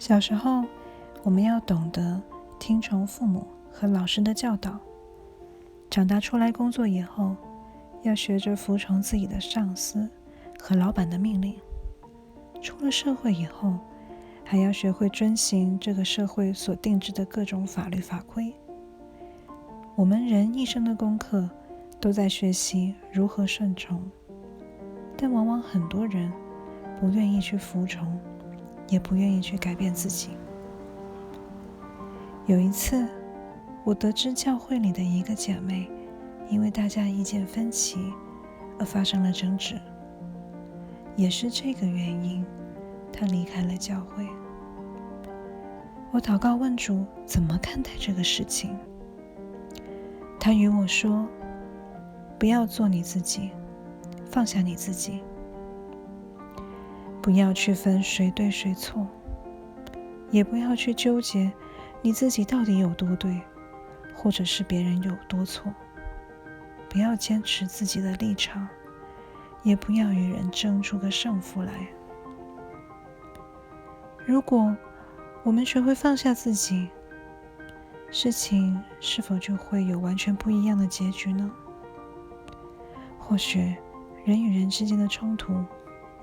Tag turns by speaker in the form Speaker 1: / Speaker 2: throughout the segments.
Speaker 1: 小时候，我们要懂得听从父母和老师的教导；长大出来工作以后，要学着服从自己的上司和老板的命令；出了社会以后，还要学会遵循这个社会所定制的各种法律法规。我们人一生的功课都在学习如何顺从，但往往很多人不愿意去服从，也不愿意去改变自己。有一次，我得知教会里的一个姐妹因为大家意见分歧而发生了争执，也是这个原因，她离开了教会。我祷告问主怎么看待这个事情，他与我说：不要做你自己，放下你自己，不要区分谁对谁错，也不要去纠结你自己到底有多对，或者是别人有多错。不要坚持自己的立场，也不要与人争出个胜负来。如果我们学会放下自己，事情是否就会有完全不一样的结局呢？或许人与人之间的冲突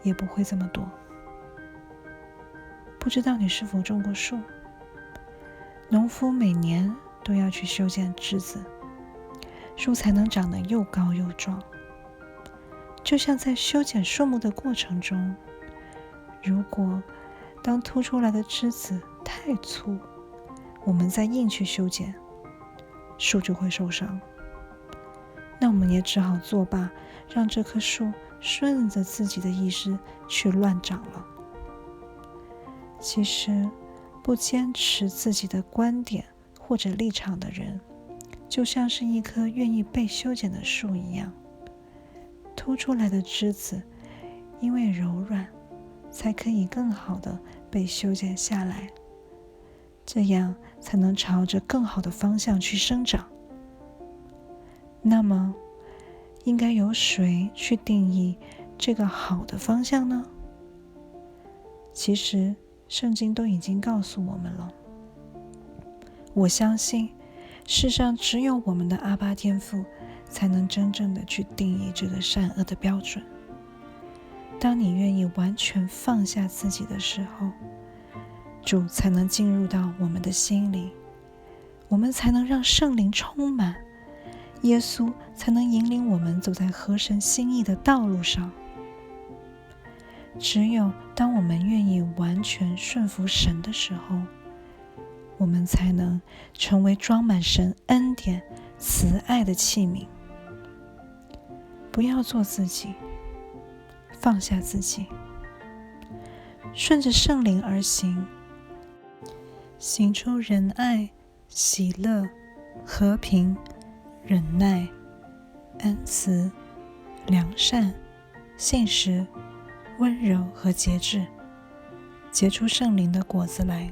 Speaker 1: 也不会这么多。不知道你是否种过树？农夫每年都要去修剪枝子，树才能长得又高又壮。就像在修剪树木的过程中，如果当凸出来的枝子太粗，我们再硬去修剪，树就会受伤。那我们也只好作罢，让这棵树顺着自己的意识去乱长了。其实，不坚持自己的观点或者立场的人，就像是一棵愿意被修剪的树一样，凸出来的枝子因为柔软，才可以更好的被修剪下来，这样才能朝着更好的方向去生长。那么，应该由谁去定义这个好的方向呢？其实，圣经都已经告诉我们了。我相信，世上只有我们的阿爸天父，才能真正的去定义这个善恶的标准。当你愿意完全放下自己的时候，主才能进入到我们的心里，我们才能让圣灵充满，耶稣才能引领我们走在合神心意的道路上。只有当我们愿意完全顺服神的时候，我们才能成为装满神恩典、慈爱的器皿。不要做自己，放下自己，顺着圣灵而行，行出仁爱、喜乐、和平、忍耐、恩慈、良善、信实、温柔和节制，结出圣灵的果子来。